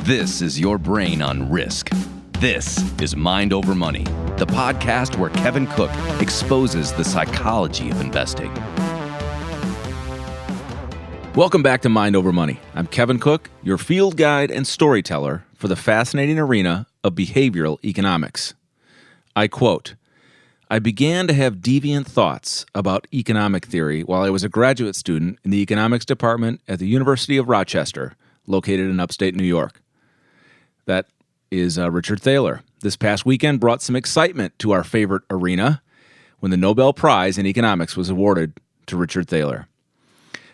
This is your brain on risk. This is Mind Over Money, the podcast where Kevin Cook exposes the psychology of investing. Welcome back to Mind Over Money. I'm Kevin Cook, your field guide and storyteller for the fascinating arena of behavioral economics. I quote, "I began to have deviant thoughts about economic theory while I was a graduate student in the economics department at the University of Rochester, located in upstate New York." That is Richard Thaler. This past weekend brought some excitement to our favorite arena when the Nobel Prize in Economics was awarded to Richard Thaler.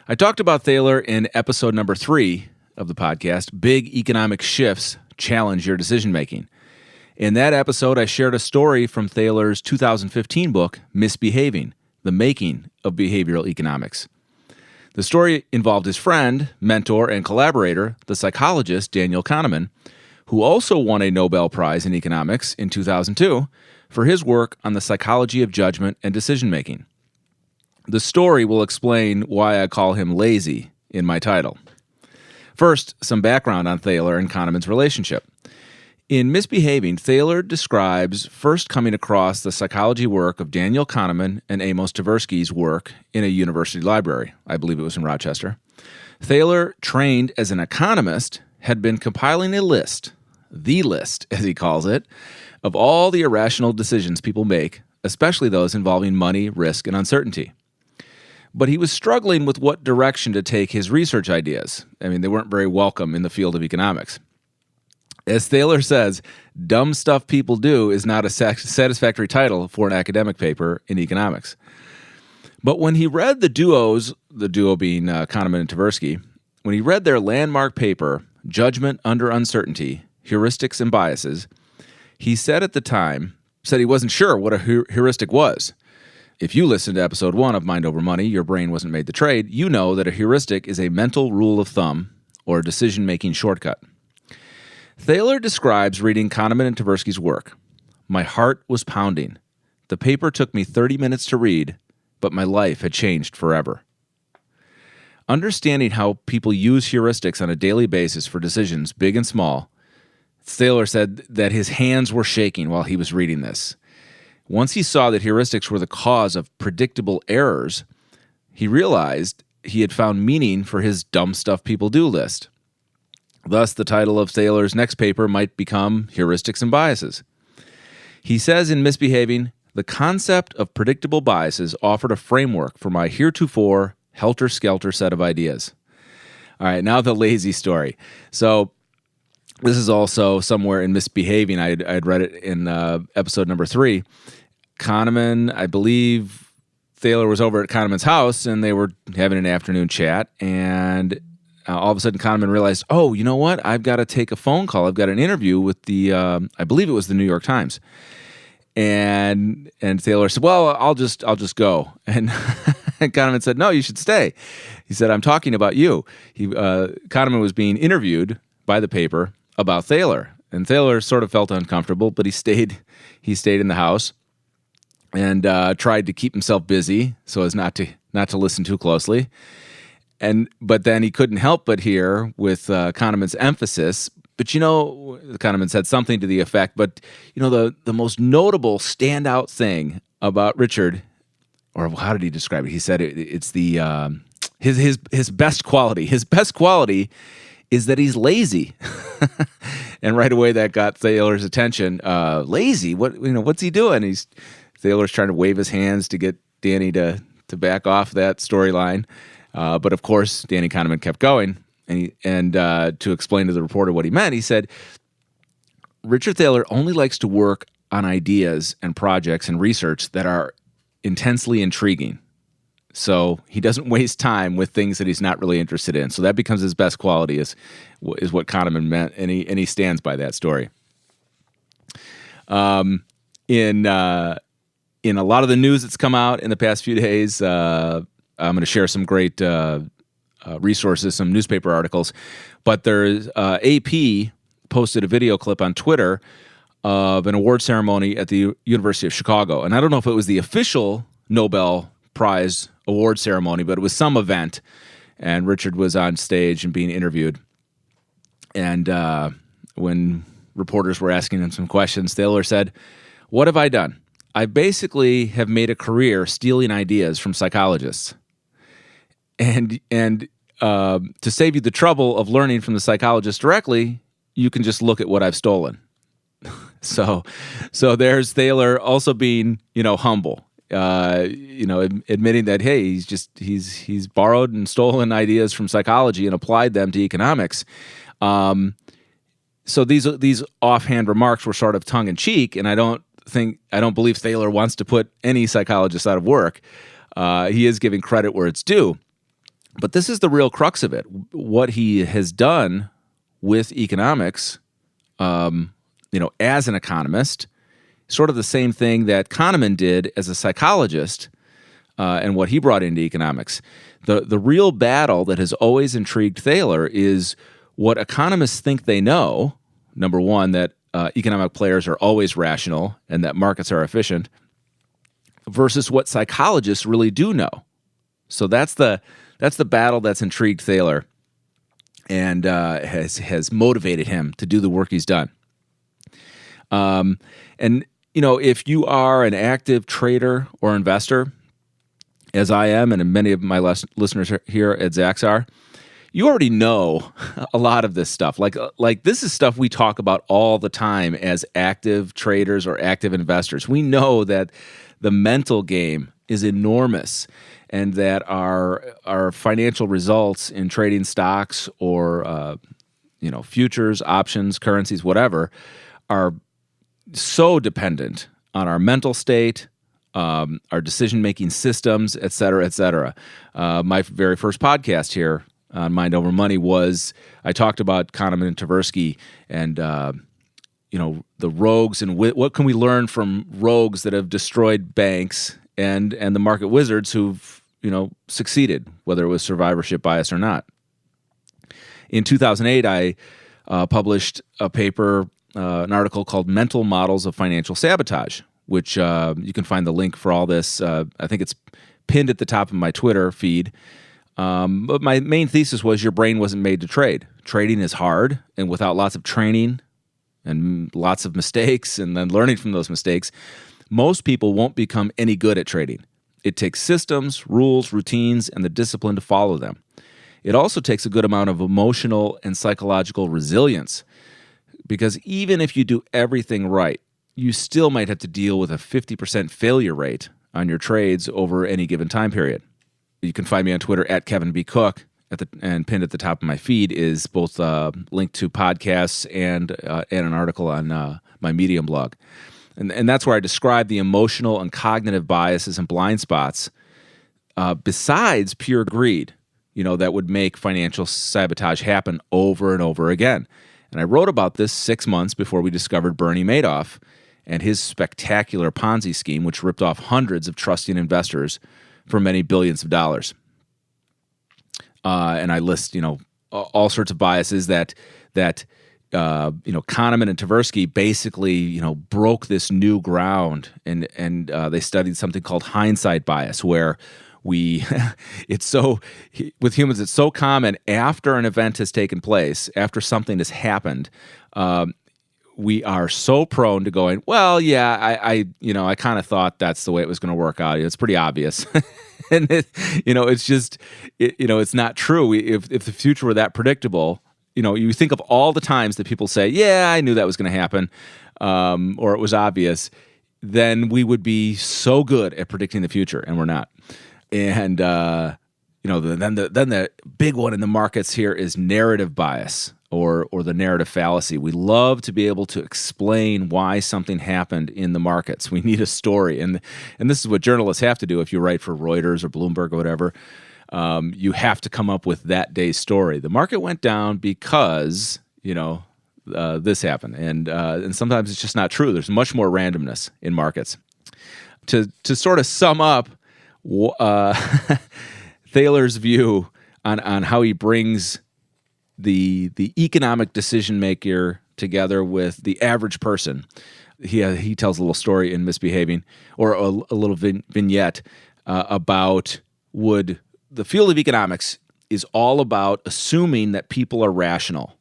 I talked about Thaler in episode number 3 of the podcast, Big Economic Shifts Challenge Your Decision-Making. In that episode, I shared a story from Thaler's 2015 book, Misbehaving, The Making of Behavioral Economics. The story involved his friend, mentor, and collaborator, the psychologist Daniel Kahneman, who also won a Nobel Prize in Economics in 2002 for his work on the psychology of judgment and decision-making. The story will explain why I call him lazy in my title. First, some background on Thaler and Kahneman's relationship. In Misbehaving, Thaler describes first coming across the psychology work of Daniel Kahneman and Amos Tversky's work in a university library. I believe it was in Rochester. Thaler, trained as an economist, had been compiling a list, the list, as he calls it, of all the irrational decisions people make, especially those involving money, risk, and uncertainty. But he was struggling with what direction to take his research ideas. I mean, they weren't very welcome in the field of economics. As Thaler says, dumb stuff people do is not a satisfactory title for an academic paper in economics. But when he read the duo being Kahneman and Tversky, when he read their landmark paper, Judgment Under Uncertainty, Heuristics and Biases, he said at the time, he wasn't sure what a heuristic was. If you listened to episode 1 of Mind Over Money, Your Brain Wasn't Made to Trade, you know that a heuristic is a mental rule of thumb or decision-making shortcut. Thaler describes reading Kahneman and Tversky's work. "My heart was pounding. The paper took me 30 minutes to read, but my life had changed forever." Understanding how people use heuristics on a daily basis for decisions, big and small, Thaler said that his hands were shaking while he was reading this. Once he saw that heuristics were the cause of predictable errors, he realized he had found meaning for his dumb stuff people do list. Thus, the title of Thaler's next paper might become Heuristics and Biases. He says in Misbehaving, "The concept of predictable biases offered a framework for my heretofore helter-skelter set of ideas." All right, now the lazy story. So this is also somewhere in Misbehaving. I had read it in episode number 3. Kahneman, I believe Thaler was over at Kahneman's house, and they were having an afternoon chat, and all of a sudden Kahneman realized, oh, you know what? I've got to take a phone call. I've got an interview with the, I believe it was the New York Times. And Thaler said, well, I'll just go. And Kahneman said, no, you should stay. He said, I'm talking about you. Kahneman was being interviewed by the paper about Thaler. And Thaler sort of felt uncomfortable, but he stayed in the house and tried to keep himself busy so as not to listen too closely. But then he couldn't help but hear with Kahneman's emphasis. But Kahneman said something to the effect. But the most notable standout thing about Richard, or how did he describe it? He said it's the his best quality. His best quality is that he's lazy. And right away that got Thaler's attention. Lazy? What's he doing? Thaler's trying to wave his hands to get Danny to back off that storyline. But of course, Danny Kahneman kept going, and to explain to the reporter what he meant, he said, Richard Thaler only likes to work on ideas and projects and research that are intensely intriguing. So he doesn't waste time with things that he's not really interested in. So that becomes his best quality, is what Kahneman meant, and he stands by that story. In a lot of the news that's come out in the past few days, I'm going to share some great resources, some newspaper articles. But there's AP posted a video clip on Twitter of an award ceremony at the University of Chicago. And I don't know if it was the official Nobel Prize award ceremony, but it was some event. And Richard was on stage and being interviewed. And when reporters were asking him some questions, Thaler said, "What have I done? I basically have made a career stealing ideas from psychologists. And to save you the trouble of learning from the psychologist directly, you can just look at what I've stolen." So there's Thaler also being, humble, admitting that, hey, he's borrowed and stolen ideas from psychology and applied them to economics. So these offhand remarks were sort of tongue in cheek, and I don't believe Thaler wants to put any psychologist out of work. He is giving credit where it's due. But this is the real crux of it. What he has done with economics, as an economist, sort of the same thing that Kahneman did as a psychologist, and what he brought into economics. The real battle that has always intrigued Thaler is what economists think they know. Number one, that economic players are always rational and that markets are efficient, versus what psychologists really do know. So that's the battle that's intrigued Thaler and has motivated him to do the work he's done. If you are an active trader or investor, as I am, and many of my listeners here at Zacks are, you already know a lot of this stuff. Like this is stuff we talk about all the time as active traders or active investors. We know that the mental game is enormous, and that our financial results in trading stocks or futures, options, currencies, whatever, are so dependent on our mental state, our decision-making systems, et cetera, et cetera. My very first podcast here on Mind Over Money I talked about Kahneman and Tversky and the rogues and what can we learn from rogues that have destroyed banks and the market wizards who've succeeded, whether it was survivorship bias or not. In 2008, I published a paper, an article called "Mental Models of Financial Sabotage," which you can find the link for all this. I think it's pinned at the top of my Twitter feed. But my main thesis was your brain wasn't made to trade. Trading is hard, and without lots of training and lots of mistakes and then learning from those mistakes, most people won't become any good at trading. It takes systems, rules, routines, and the discipline to follow them. It also takes a good amount of emotional and psychological resilience, because even if you do everything right, you still might have to deal with a 50% failure rate on your trades over any given time period. You can find me on Twitter at Kevin B. Cook, and pinned at the top of my feed is both a link to podcasts and an article on my Medium blog. And that's where I describe the emotional and cognitive biases and blind spots, besides pure greed, that would make financial sabotage happen over and over again. And I wrote about this 6 months before we discovered Bernie Madoff and his spectacular Ponzi scheme, which ripped off hundreds of trusting investors for many billions of dollars. And I list, all sorts of biases that Kahneman and Tversky basically, broke this new ground, and they studied something called hindsight bias, where with humans, it's so common after an event has taken place, after something has happened, we are so prone to going, well, yeah, I kind of thought that's the way it was going to work out. It's pretty obvious. And it's just, it's not true. If the future were that predictable, you think of all the times that people say, yeah, I knew that was going to happen, or it was obvious, then we would be so good at predicting the future, and we're not. And, then the big one in the markets here is narrative bias, or the narrative fallacy. We love to be able to explain why something happened in the markets. We need a story. And this is what journalists have to do if you write for Reuters or Bloomberg or whatever. You have to come up with that day's story. The market went down because, this happened. And sometimes it's just not true. There's much more randomness in markets. To sort of sum up Thaler's view on how he brings the economic decision maker together with the average person. He tells a little story in Misbehaving, or a little vignette about the field of economics is all about assuming that people are rational.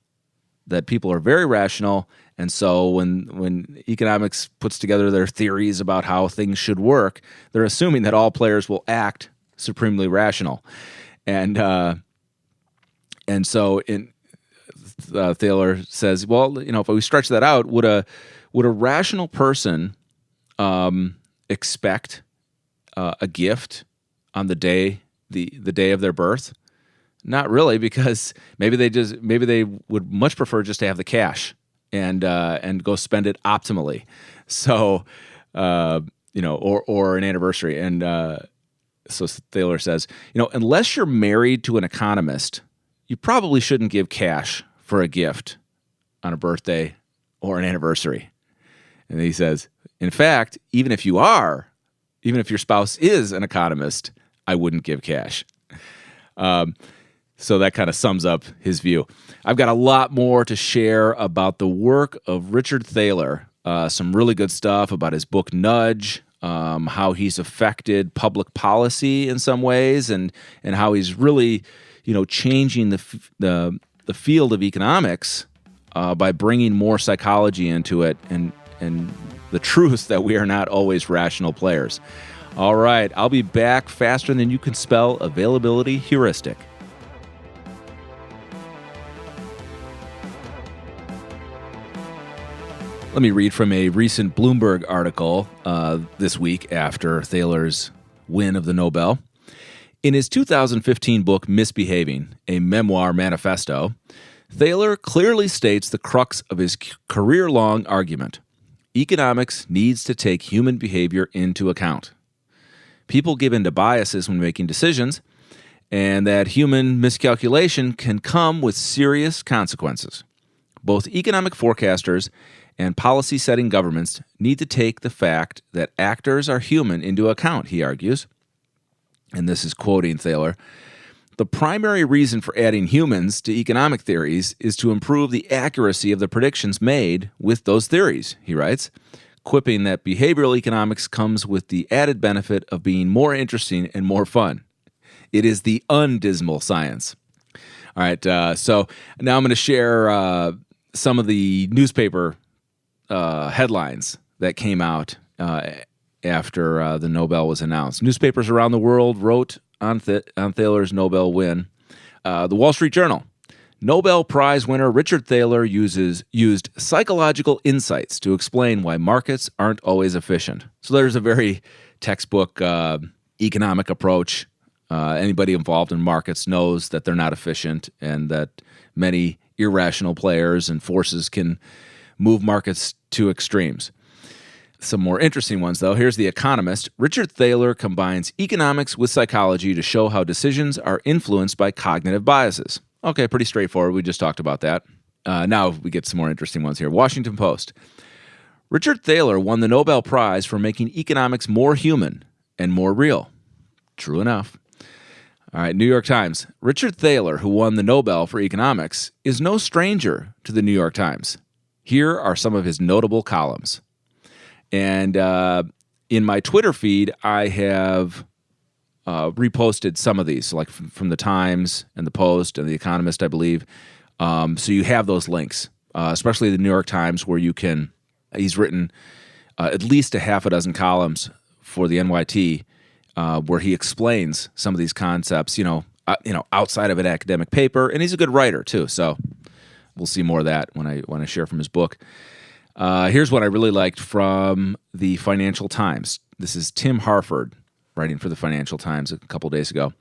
that people are very rational, and so when economics puts together their theories about how things should work, they're assuming that all players will act supremely rational, and so Thaler says, well, if we stretch that out, would a rational person expect a gift on the day of their birth? Not really, because maybe they would much prefer just to have the cash and go spend it optimally. So or an anniversary. And so Thaler says, unless you're married to an economist, you probably shouldn't give cash for a gift on a birthday or an anniversary. And he says, in fact, even if your spouse is an economist, I wouldn't give cash. So that kind of sums up his view. I've got a lot more to share about the work of Richard Thaler, some really good stuff about his book Nudge, how he's affected public policy in some ways, and how he's really, changing the field of economics by bringing more psychology into it and the truth that we are not always rational players. All right, I'll be back faster than you can spell availability heuristic. Let me read from a recent Bloomberg article this week after Thaler's win of the Nobel. In his 2015 book, Misbehaving, a memoir manifesto, Thaler clearly states the crux of his career-long argument. Economics needs to take human behavior into account. People give in to biases when making decisions, and that human miscalculation can come with serious consequences. Both economic forecasters and policy-setting governments need to take the fact that actors are human into account, he argues. And this is quoting Thaler. The primary reason for adding humans to economic theories is to improve the accuracy of the predictions made with those theories, he writes, quipping that behavioral economics comes with the added benefit of being more interesting and more fun. It is the undismal science. All right, so now I'm going to share some of the newspaper headlines that came out after the Nobel was announced. Newspapers around the world wrote on Thaler's Nobel win. The Wall Street Journal. Nobel Prize winner Richard Thaler used psychological insights to explain why markets aren't always efficient. So there's a very textbook economic approach. Anybody involved in markets knows that they're not efficient and that many irrational players and forces can move markets to extremes. Some more interesting ones, though. Here's The Economist. Richard Thaler combines economics with psychology to show how decisions are influenced by cognitive biases. Okay, pretty straightforward. We just talked about that. Now we get some more interesting ones here. Washington Post. Richard Thaler won the Nobel Prize for making economics more human and more real. True enough. All right, New York Times. Richard Thaler, who won the Nobel for economics, is no stranger to the New York Times. Here are some of his notable columns. And in my Twitter feed, I have reposted some of these, like from the Times and the Post and the Economist, I believe. So you have those links, especially the New York Times, where he's written at least a half a dozen columns for the NYT, where he explains some of these concepts, outside of an academic paper, and he's a good writer too. So we'll see more of that when I share from his book. Here's what I really liked from the Financial Times. This is Tim Harford writing for the Financial Times a couple days ago.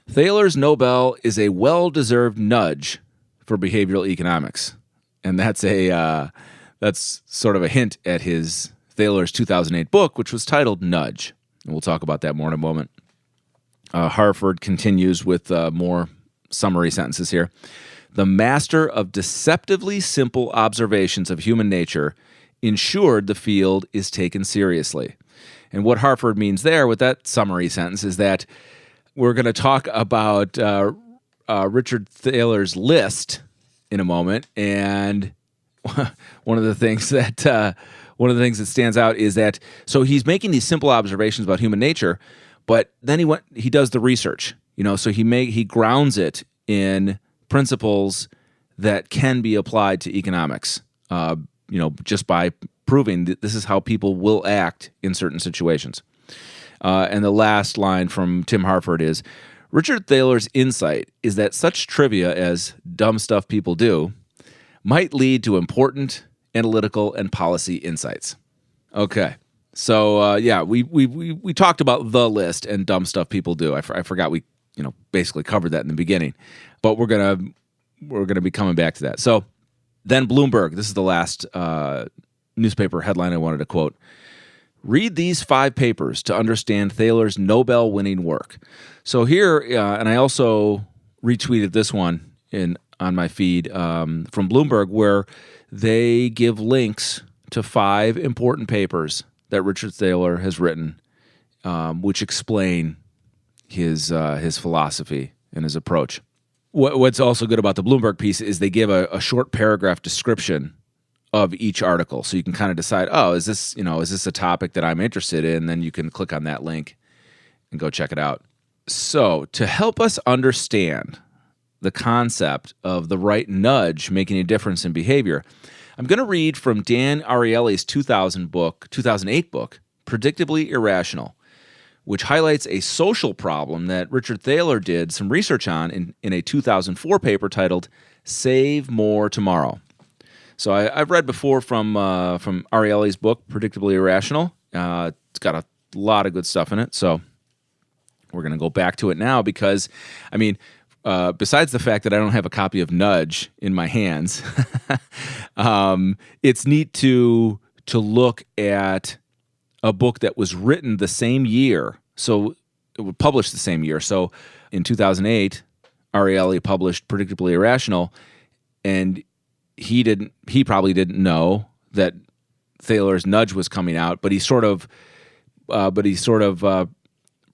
Thaler's Nobel is a well-deserved nudge for behavioral economics, and that's sort of a hint at Thaler's 2008 book, which was titled Nudge. And we'll talk about that more in a moment. Harford continues with more summary sentences here. The master of deceptively simple observations of human nature ensured the field is taken seriously. And what Harford means there with that summary sentence is that we're going to talk about Richard Thaler's list in a moment. And one of the things that stands out is that so he's making these simple observations about human nature, but then he does the research. So he grounds it in principles that can be applied to economics, just by proving that this is how people will act in certain situations. And the last line from Tim Harford is, Richard Thaler's insight is that such trivia as dumb stuff people do might lead to important analytical and policy insights. Okay. So, we talked about the list and dumb stuff people do. I forgot we, basically covered that in the beginning, but we're going to be coming back to that. So then Bloomberg, this is the last newspaper headline I wanted to quote. Read these 5 papers to understand Thaler's Nobel-winning work. So here, and I also retweeted this one on my feed from Bloomberg, where they give links to 5 important papers that Richard Thaler has written, which explain his philosophy and his approach. What's also good about the Bloomberg piece is they give a short paragraph description of each article, so you can kind of decide, is this a topic that I'm interested in? Then you can click on that link and go check it out. So to help us understand the concept of the right nudge making a difference in behavior, I'm going to read from Dan Ariely's 2008 book, Predictably Irrational, which highlights a social problem that Richard Thaler did some research on in a 2004 paper titled Save More Tomorrow. So I've read before from Ariely's book, Predictably Irrational. It's got a lot of good stuff in it, so we're going to go back to it now because, besides the fact that I don't have a copy of Nudge in my hands, it's neat to look at a book that was written the same year. So it was published the same year. So in 2008, Ariely published Predictably Irrational, and he probably didn't know that Thaler's Nudge was coming out, but he sort of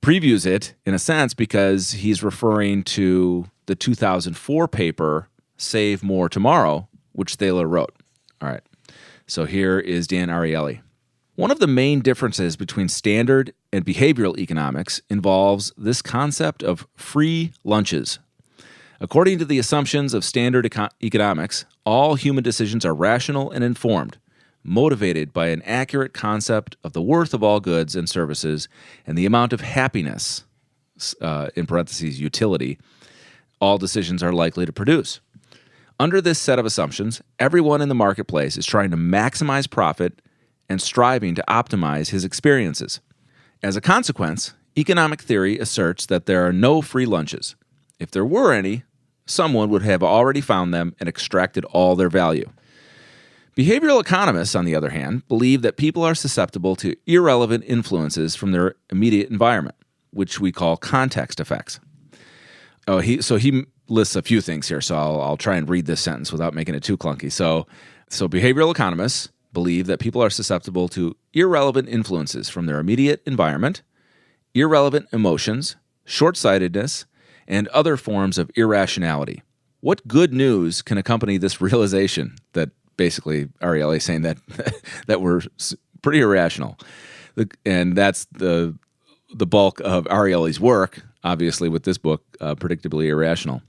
previews it in a sense because he's referring to the 2004 paper Save More Tomorrow, which Thaler wrote. All right. So here is Dan Ariely. One of the main differences between standard and behavioral economics involves this concept of free lunches. According to the assumptions of standard economics, all human decisions are rational and informed, motivated by an accurate concept of the worth of all goods and services and the amount of happiness, in parentheses, utility, all decisions are likely to produce. Under this set of assumptions, everyone in the marketplace is trying to maximize profit and striving to optimize his experiences. As a consequence, economic theory asserts that there are no free lunches. If there were any, someone would have already found them and extracted all their value. Behavioral economists, on the other hand, believe that people are susceptible to irrelevant influences from their immediate environment, which we call context effects. He lists a few things here, so I'll try and read this sentence without making it too clunky. So behavioral economists believe that people are susceptible to irrelevant influences from their immediate environment, irrelevant emotions, short-sightedness, and other forms of irrationality. What good news can accompany this realization that basically Ariely is saying that we're pretty irrational? And that's the bulk of Ariely's work, obviously, with this book, Predictably Irrational.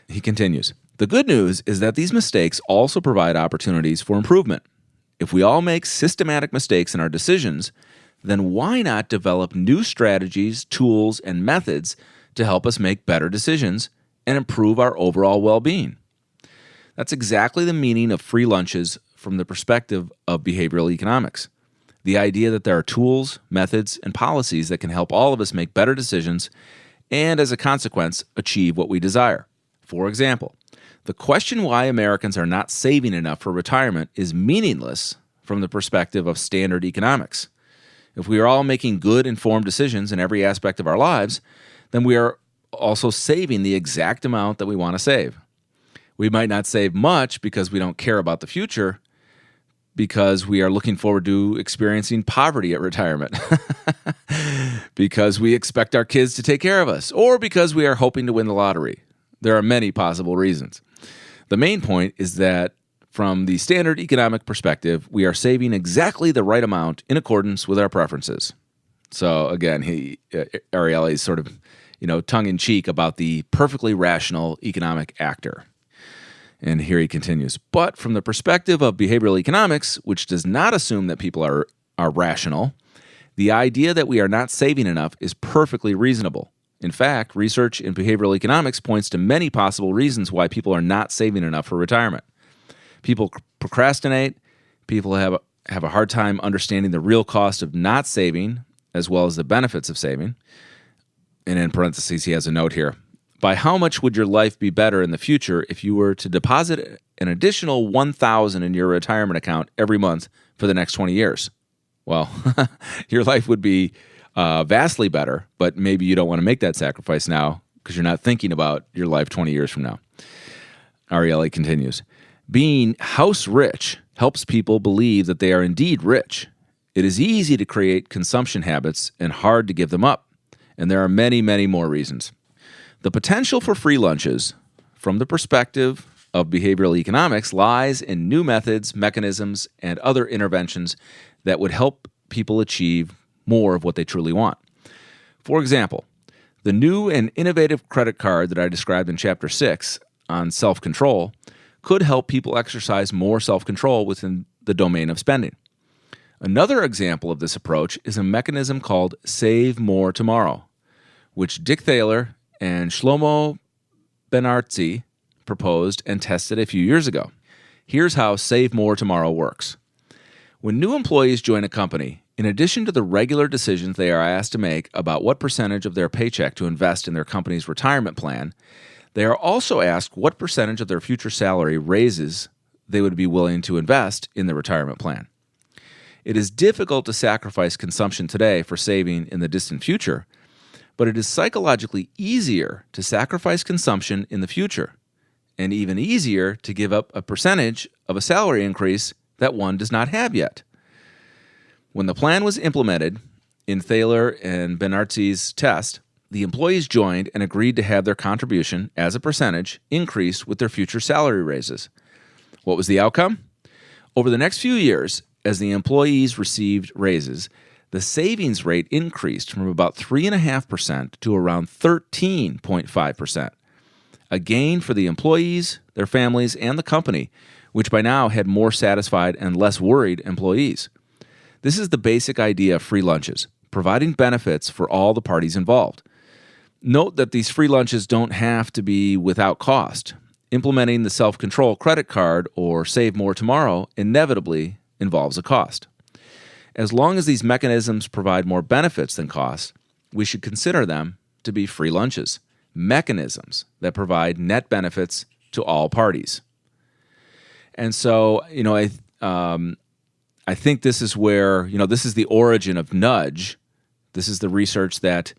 He continues, the good news is that these mistakes also provide opportunities for improvement. If we all make systematic mistakes in our decisions, then why not develop new strategies, tools, and methods to help us make better decisions and improve our overall well-being? That's exactly the meaning of free lunches from the perspective of behavioral economics. The idea that there are tools, methods, and policies that can help all of us make better decisions and, as a consequence, achieve what we desire. For example, the question why Americans are not saving enough for retirement is meaningless from the perspective of standard economics. If we are all making good, informed decisions in every aspect of our lives, then we are also saving the exact amount that we want to save. We might not save much because we don't care about the future, because we are looking forward to experiencing poverty at retirement, because we expect our kids to take care of us, or because we are hoping to win the lottery. There are many possible reasons. The main point is that from the standard economic perspective, we are saving exactly the right amount in accordance with our preferences. So again, Ariely is sort of, tongue-in-cheek about the perfectly rational economic actor. And here he continues. But from the perspective of behavioral economics, which does not assume that people are rational, the idea that we are not saving enough is perfectly reasonable. In fact, research in behavioral economics points to many possible reasons why people are not saving enough for retirement. People procrastinate, people have a hard time understanding the real cost of not saving, as well as the benefits of saving. And in parentheses, he has a note here. By how much would your life be better in the future if you were to deposit an additional $1,000 in your retirement account every month for the next 20 years? Well, your life would be vastly better, but maybe you don't want to make that sacrifice now because you're not thinking about your life 20 years from now. Ariely continues. Being house rich helps people believe that they are indeed rich. It is easy to create consumption habits and hard to give them up. And there are many, many more reasons. The potential for free lunches, from the perspective of behavioral economics, lies in new methods, mechanisms, and other interventions that would help people achieve more of what they truly want. For example, the new and innovative credit card that I described in Chapter 6 on self-control could help people exercise more self-control within the domain of spending. Another example of this approach is a mechanism called Save More Tomorrow, which Dick Thaler and Shlomo Ben-Artzi proposed and tested a few years ago. Here's how Save More Tomorrow works. When new employees join a company, in addition to the regular decisions they are asked to make about what percentage of their paycheck to invest in their company's retirement plan, they are also asked what percentage of their future salary raises they would be willing to invest in the retirement plan. It is difficult to sacrifice consumption today for saving in the distant future, but it is psychologically easier to sacrifice consumption in the future, and even easier to give up a percentage of a salary increase that one does not have yet. When the plan was implemented in Thaler and Ben-Artzi's test, the employees joined and agreed to have their contribution as a percentage increase with their future salary raises. What was the outcome? Over the next few years, as the employees received raises, the savings rate increased from about 3.5% to around 13.5%. A gain for the employees, their families, and the company, which by now had more satisfied and less worried employees. This is the basic idea of free lunches, providing benefits for all the parties involved. Note that these free lunches don't have to be without cost. Implementing the self-control credit card or Save More Tomorrow inevitably involves a cost. As long as these mechanisms provide more benefits than costs, we should consider them to be free lunches, mechanisms that provide net benefits to all parties. And so, I think this is where, this is the origin of nudge. This is the research that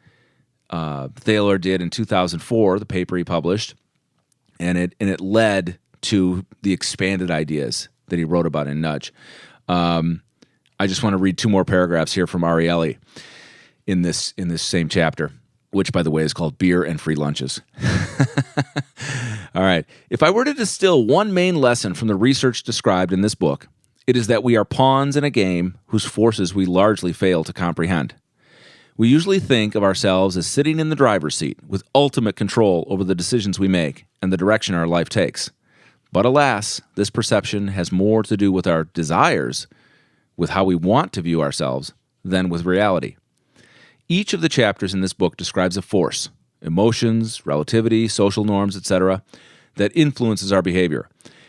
Thaler did in 2004, the paper he published, and it led to the expanded ideas that he wrote about in Nudge. I just want to read two more paragraphs here from Ariely in this same chapter, which, by the way, is called Beer and Free Lunches. All right. If I were to distill one main lesson from the research described in this book, it is that we are pawns in a game whose forces we largely fail to comprehend. We usually think of ourselves as sitting in the driver's seat with ultimate control over the decisions we make and the direction our life takes. But alas, this perception has more to do with our desires, with how we want to view ourselves, than with reality. Each of the chapters in this book describes a force, emotions, relativity, social norms, etc., that influences our behavior.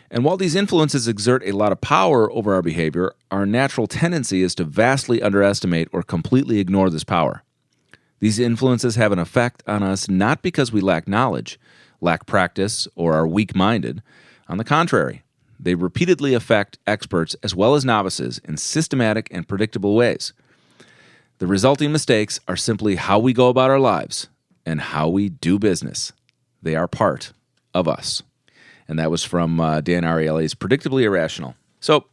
And while these influences exert a lot of power over our behavior, our natural tendency is to vastly underestimate or completely ignore this power. These influences have an effect on us not because we lack knowledge, lack practice, or are weak-minded. On the contrary, they repeatedly affect experts as well as novices in systematic and predictable ways. The resulting mistakes are simply how we go about our lives and how we do business. They are part of us. And that was from Dan Ariely's Predictably Irrational. So,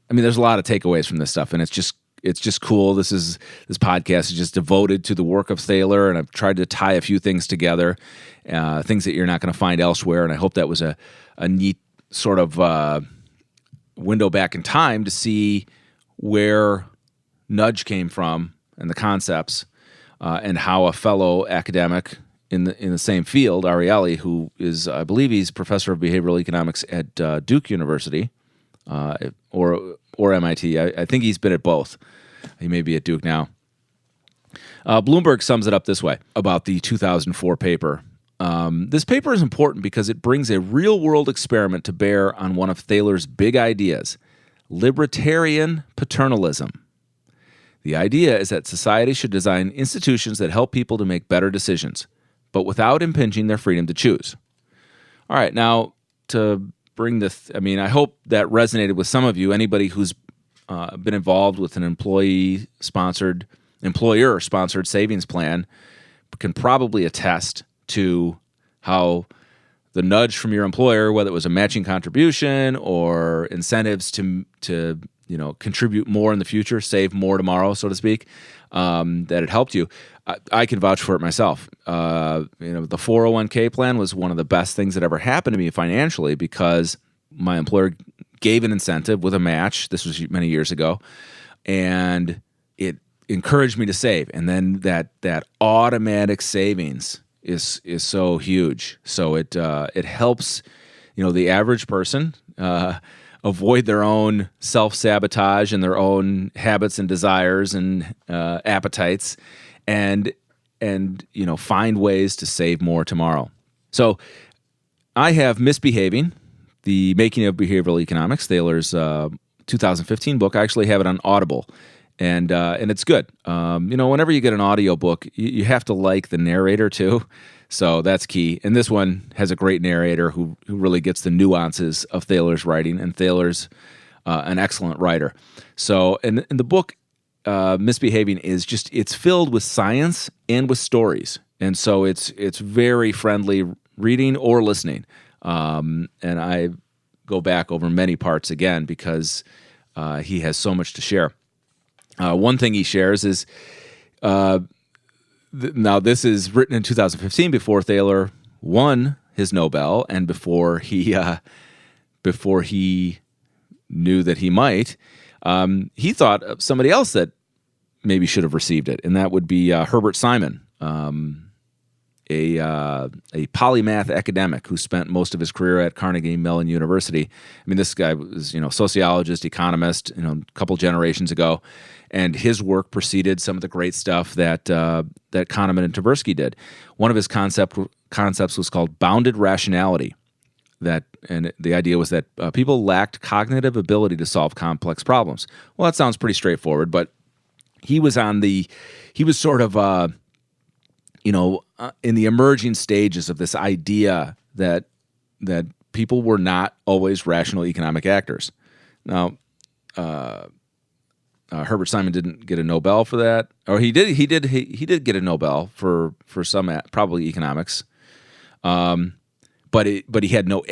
there's a lot of takeaways from this stuff, and it's just cool. This podcast is just devoted to the work of Thaler, and I've tried to tie a few things together, things that you're not going to find elsewhere, and I hope that was a neat sort of window back in time to see where Nudge came from and the concepts, and how a fellow academic in the same field, Ariely, who is, I believe he's professor of behavioral economics at Duke University, or MIT. I think he's been at both. He may be at Duke now. Bloomberg sums it up this way about the 2004 paper. This paper is important because it brings a real-world experiment to bear on one of Thaler's big ideas, libertarian paternalism. The idea is that society should design institutions that help people to make better decisions, but without impinging their freedom to choose. All right, now to bring this, I hope that resonated with some of you. Anybody who's been involved with an employer-sponsored savings plan can probably attest to how the nudge from your employer, whether it was a matching contribution or incentives to contribute more in the future, save more tomorrow, so to speak, that it helped you. I can vouch for it myself. The 401k plan was one of the best things that ever happened to me financially because my employer gave an incentive with a match. This was many years ago, and it encouraged me to save. And then that automatic savings is so huge. So it helps the average person avoid their own self-sabotage and their own habits and desires and appetites, and find ways to save more tomorrow. So I have Misbehaving, The Making of Behavioral Economics, Thaler's 2015 book. I actually have it on Audible, and it's good. Whenever you get an audio book, you have to like the narrator too. So that's key. And this one has a great narrator who really gets the nuances of Thaler's writing, and Thaler's an excellent writer. So, and the book, Misbehaving, it's filled with science and with stories. And so it's very friendly reading or listening. And I go back over many parts again because he has so much to share. One thing he shares is, now this is written in 2015 before Thaler won his Nobel and before he knew that he might. He thought of somebody else that maybe should have received it, and that would be Herbert Simon, a polymath academic who spent most of his career at Carnegie Mellon University. This guy was, sociologist, economist, a couple generations ago, and his work preceded some of the great stuff that Kahneman and Tversky did. One of his concepts was called bounded rationality. And the idea was that people lacked cognitive ability to solve complex problems. Well, that sounds pretty straightforward, but he was sort of in the emerging stages of this idea that people were not always rational economic actors. Now, Herbert Simon didn't get a Nobel for that, or he did get a Nobel for some probably economics, but he had no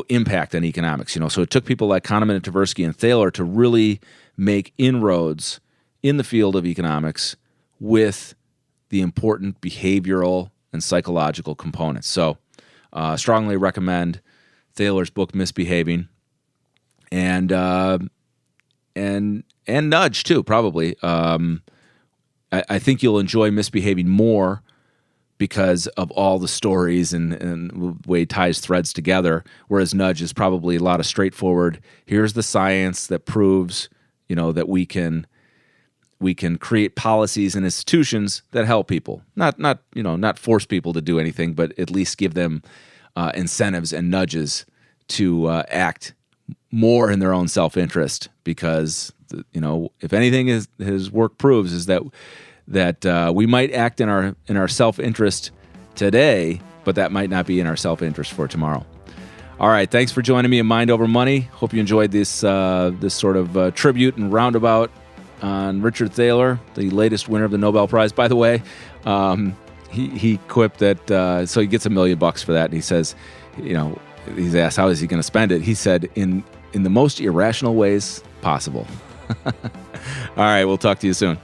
impact on economics. So it took people like Kahneman and Tversky and Thaler to really make inroads in the field of economics with the important behavioral and psychological components. So strongly recommend Thaler's book Misbehaving, and Nudge too, probably. I think you'll enjoy Misbehaving more because of all the stories and the way it ties threads together, whereas Nudge is probably a lot of straightforward, here's the science that proves that we can create policies and institutions that help people, not force people to do anything, but at least give them incentives and nudges to act more in their own self-interest. Because if anything his work proves is that we might act in our self-interest today, but that might not be in our self-interest for tomorrow. All right, thanks for joining me in Mind Over Money. Hope you enjoyed this sort of tribute and roundabout on Richard Thaler, the latest winner of the Nobel Prize. By the way, he quipped that, so he gets $1 million for that, and he says, he's asked how is he going to spend it. He said, in the most irrational ways possible. All right, we'll talk to you soon.